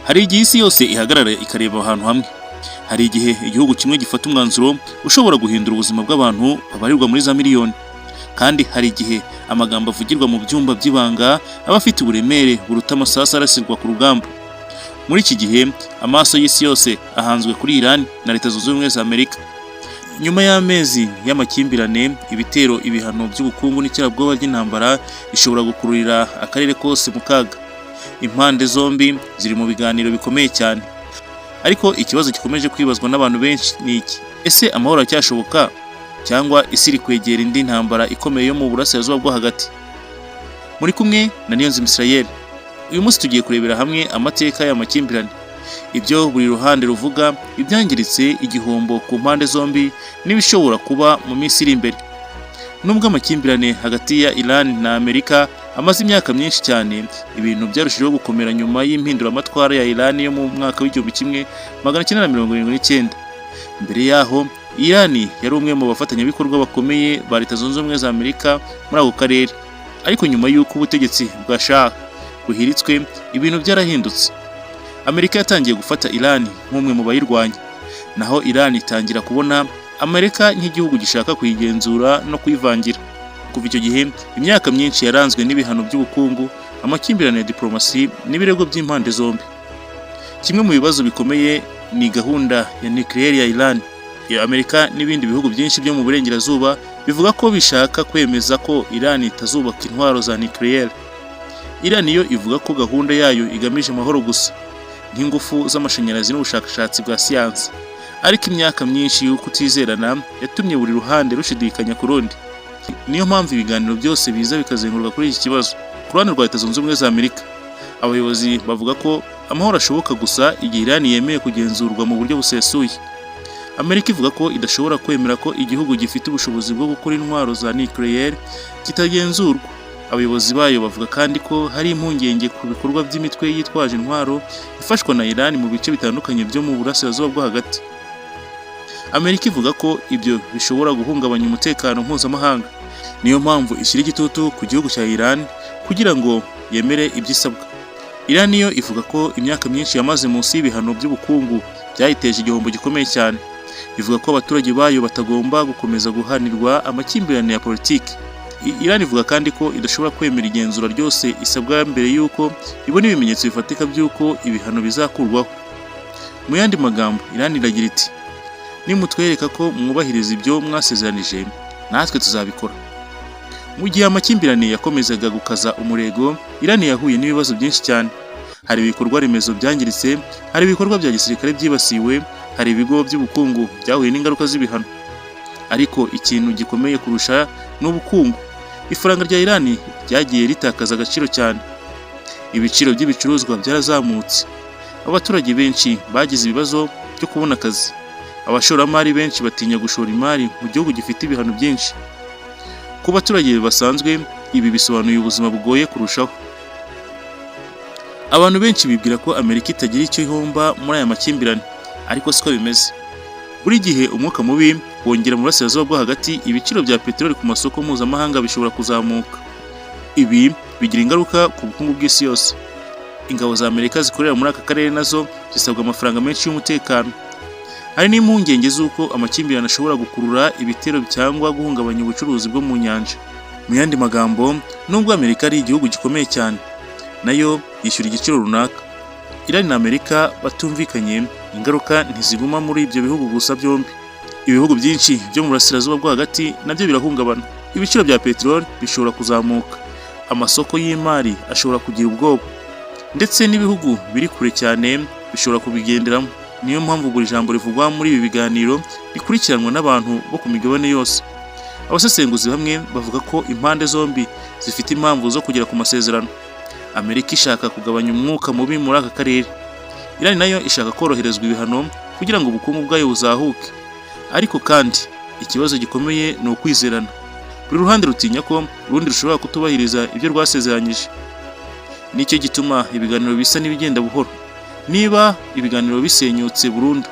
Hari igihe isi yose ihagarara ikareba ahantu hamwe. Hari igihe igihugu kimwe gifata umwanzuro ushobora guhindura ubuzima bw'abantu babarirwa muri za miliyoni. Kandi hari igihe amagambo avugirwa mu byumba by'ibanga aba afite uburemere buruta amasasu arasirwa ku rugamba. Muri iki gihe amaso y'isi yose ahanzwe kuri Iran na Leta Zunze Ubumwe za Amerika. Nyuma y'amezi y'amakimbirane, ibitero, ibihano by'ubukungu n'iterabwoba ry'intambara bishobora gukururira akarere kose mu kaga. Impande zombi ziri mu biganiro bikomeye cyane. Ariko ikibazo gikomeje kwibazwa n'abantu benshi ni iki: ese amahoro aracyashoboka cyangwa isi iri kwegera indi ntambara ikomeye yo mu burasirazuba bwo hagati? Muri kumwe na Niyonzima Israel. Uyu munsi tugiye kurebera hamwe amateka y'amakimbirane, ibyo buri ruhande ruvuga, ibyangiritse, igihombo ku mpande zombi n'ibishobora kuba mu minsi iri imbere. Nubwo amakimbirane hagati ya Iran na Amerika amaze imyaka myinshi cyane, ibintu byarushijeho gukomera nyuma y'impinduramatwara ya Iran yo mu mwaka w'1979. Mbere yaho Iran yari umwe mu bafatanyabikorwa bakomeye ba Leta Zunze Ubumwe za Amerika muri ako karere. Ariko nyuma y'uko ubutegetsi bwa Shah buhiritswe, ibintu byarahindutse. Amerika yatangiye gufata Iran nk'umwe mu bayirwanya, naho Iran itangira kubona Amerika nk'igihugu gishaka kuyigenzura no kuyivangira. Kuva icyo gihe imyaka myinshi yaranzwe n'ibihano by'ubukungu, amakimbirane ya diplomasi n'ibirego by'impande zombi. Kimwe mu bibazo bikomeye ni gahunda ya nucleaire ya Iran. Amerika n'ibindi bihugu byinshi byo mu burengerazuba bivuga ko bishaka kwemeza ko Iran itazubaka intwaro za nucleaire. Iran yo ivuga ko gahunda yayo igamije amahoro gusa, nk'ingufu z'amashanyarazi n'ubushakashatsi bwa siyansi. Ariko imyaka myinshi yo kutizerana yatumye buri ruhande rushidikanya ku rundi. Niyo mpamvu ibiganiro byose biza bikazenguruka kuri iki kibazo. Ku ruhande rwa Leta Zunze Ubumwe za Amerika, abayobozi bavuga ko amahoro ashoboka gusa igihe Iran yemeye kugenzurwa mu buryo busesuye. Amerika ivuga ko idashobora kwemera ko igihugu gifite ubushobozi bwo gukora intwaro za nucleaire kitagenzurwa. Abayobozi bayo bavuga kandi ko hari impungenge ku bikorwa by'imitwe yitwaje intwaro ifashwa na Iran mu bice bitandukanye byo mu burasirazuba bwo hagati. Amerika ivuga ko ibyo bishobora guhungabanya umutekano mpuzamahanga. Niyo mpamvu ishyira igitutu ku gihugu cya Iran kugira ngo yemere ibyisabwa. Iran yo ivuga ko imyaka myinshi yamaze munsi y'ibihano by'ubukungu byayiteje igihombo gikomeye cyane. Ivuga ko abaturage bayo batagomba gukomeza guhanirwa amakimbirane ya politiki. Iran ivuga kandi ko idashobora kwemera igenzura ryose isabwa mbere y'uko ibona ibimenyetso bifatika by'uko ibihano bizakurwaho. Mu yandi magambo, Iran iragira iti: nimutwereka ko mwubahiriza ibyo mwasezeranije, natwe tuzabikora. Mu gihe amakimbirane yakomezaga gukaza umurego, Iran yahuye n'ibibazo byinshi cyane. Hari ibikorwa remezo byangiritse, hari ibikorwa bya gisirikare byibasiwe, hari ibigo by'ubukungu byahuye n'ingaruka z'ibihano. Ariko ikintu gikomeye kurusha n'ubukungu, ifaranga rya Iran ryagiye ritakaza agaciro cyane. Ibiciro by'ibicuruzwa byarazamutse. Abaturage benshi bagize ibibazo byo kubona akazi. Abashoramari benshi batinya gushora imari mu gihugu gifite ibihano byinshi. Ku baturage basanzwe, ibi bisobanuye ubuzima bugoye kurushaho. Abantu benshi bibwira ko Amerika itagira icyo ihomba muri aya makimbirane, ariko siko bimeze. Buri gihe umwuka mubi wongera mu burasirazuba bwo hagati, ibiciro bya peteroli ku masoko mpuzamahanga bishobora kuzamuka. Ibi bigira ingaruka ku bukungu bw'isi yose. Ingabo za Amerika zikorera muri aka karere nazo zisabwa amafaranga menshi y'umutekano. Hari n'impungenge z'uko amakimbirane ashobora gukurura ibitero cyangwa guhungabanya ubucuruzi bwo mu nyanja. Mu yandi magambo, nubwo Amerika ari igihugu gikomeye cyane, nayo yishyura igiciro runaka. Iran na Amerika batumvikanye, ingaruka ntiziguma muri ibyo bihugu gusa byombi. Ibihugu byinshi byo mu burasirazuba bwo hagati nabyo birahungabana. Ibiciro bya peteroli bishobora kuzamuka, amasoko y'imari ashobora kugira ubwoba, ndetse n'ibihugu biri kure cyane bishobora kubigenderamo. Niyo mpamvu buri jambo rivugwa muri ibi biganiro bikurikiranwa n'abantu bo ku migabane yose. Abasesenguzi bamwe bavuga ko impande zombi zifite impamvu zo kugera ku masezerano. Amerika ishaka kugabanya umwuka mubi muri aka karere. Iran nayo ishaka koroherezwa ibihano kugira ngo ubukungu bwayo buzahuke. Ariko kandi ikibazo gikomeye ni ukwizerana. Buri ruhande rutinya ko urundi rushobora kutubahiriza ibyo rwasezeranyije. Nicyo gituma ibiganiro bisa n'ibigenda buhoro. Niba ibiganiro bisenyutse burundu,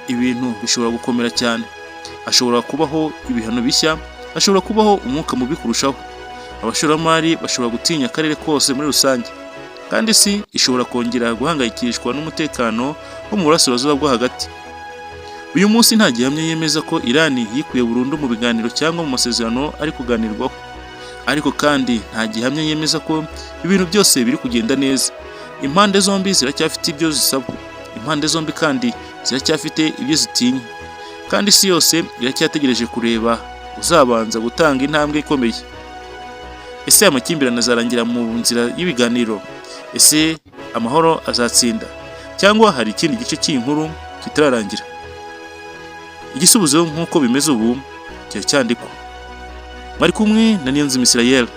ibintu bishobora gukomera cyane. Hashobora kubaho ibihano bishya, hashobora kubaho umwuka mubi kurushaho. Abashoramari bashobora gutinya akarere kose muri rusange. kandi isi ishobora kongera guhangayikishwa n'umutekano wo mu burasirazuba bwo hagati. Uyu munsi nta gihamya yemeza ko Iran yikuye burundu mu biganiro cyangwa mu masezerano ari kuganirwaho, ariko kandi nta gihamya yemeza ko ibintu byose biri kugenda neza. Impande zombi ziracyafite ibyo zisaba, impande zombi kandi ziracyafite ibyo zitinya, kandi isi yose iracyategereje kureba uzabanza gutanga intambwe ikomeye. Ese amakimbirane azarangira mu nzira y'ibiganiro? Ese amahoro azatsinda, cyangwa hari ikindi gice cy'inkuru kitararangira? Igisubizo nk'uko bimeze ubu kiracyandikwa. Mwari kumwe na Niyonzima Israel.